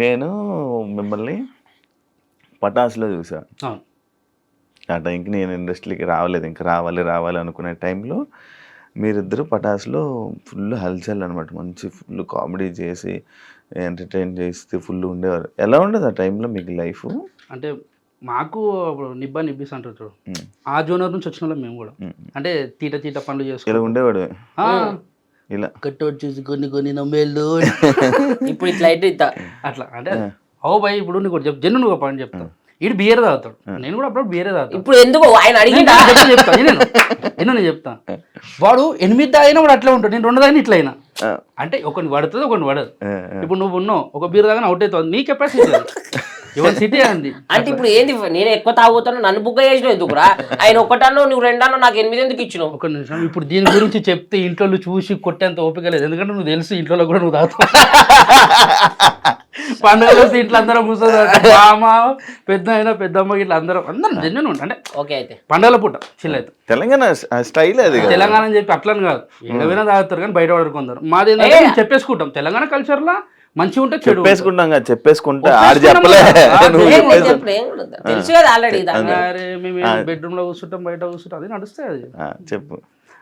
నేను మిమ్మల్ని పటాస్లో చూసా. అవును. ఆ టైంకి నేను ఇండస్ట్రీకి రావలేదు, ఇంకా రావాలి అనుకునే టైంలో మీరిద్దరు పటాస్లో ఫుల్ హల్చల్ అనమాట. మంచి ఫుల్ కామెడీ చేసి ఎంటర్టైన్ చేస్తే ఫుల్ ఉండేవారు. ఎలా ఉండదు ఆ టైంలో మీకు లైఫ్? అంటే మాకు నిబ్బా నిబ్బిస్ అంటారు చూడు, ఆ జోనర్ నుంచి వచ్చిన వాళ్ళం మేము కూడా. అంటే తీట పనులు ఇలా చేసుకుంటాం. ఉండేవాడు ఇలా కట్టోటి చూసి కొన్ని నమ్మేళ్ళు ఇప్పుడు ఇట్లా అయితే ఇట్లా అట్లా. అంటే ఓ భయ్ ఇప్పుడు నీకు ఒకటి జన్ను నువ్వు పాయింట్ చెప్తాను. ఈడు బియర్ తాగుతాడు, నేను కూడా అప్పుడు బియరే తాగుతాను. ఇప్పుడు ఎందుకు ఆయన అడిగిందా? నేను చెప్తాను. వాడు 8 తాగినా వాడు అట్లా ఉంటాడు, నేను 2 తాగినా ఇట్లా అయినా. అంటే ఒకటి పడుతుంది ఒకటి పడదు. ఇప్పుడు నువ్వు ఉన్నావు, ఒక బీర్ తాగినా అవుట్ అవుతుంది, నీ కెపాసిటీ ఎవరి సిటీ అంది. అంటే ఇప్పుడు ఏంది, నేను ఎక్కువ తాగుతాను నన్ను బుక్ చేసినావు ఎందుకురా? ఆయన ఒకటన్నో నువ్వు రెండన్నో నాకు 8 ఎందుకు ఇచ్చినావు? ఒక నిమిషం, ఇప్పుడు దీని గురించి చెప్తే ఇంట్లో చూసి కొట్టేంత ఓపిక లేదు. ఎందుకంటే నువ్వు తెలుసు ఇంట్లో కూడా నువ్వు తాగుతావు. పండుగలో ఇట్లా అందరం కూర్చొని మామ పెద్ద అయినా పెద్దమ్మ ఇట్లా అందరం జన్యున్ ఉంటా. అంటే ఓకే అయితే పండుగల పూట చిల్ అవుతాం. తెలంగాణ స్టైల్ అది. తెలంగాణ అని చెప్పి అట్లని కాదు, ఏదైనా తాగుతారు కానీ బయట పడుకుంటారు. మాది ఏంటంటే మేము చెప్పేసుకుంటాం. తెలంగాణ కల్చర్లో మంచిగా ఉంటే చెడు చెప్పేసుకుంటే ఆడు చెప్పలే, తెలుసు కదా ఆల్రెడీ. అరే మేము బెడ్రూమ్ లో కూర్చుంటాం, బయట కూర్చుంటాం, అది నడుస్తాయి. అది చెప్పు.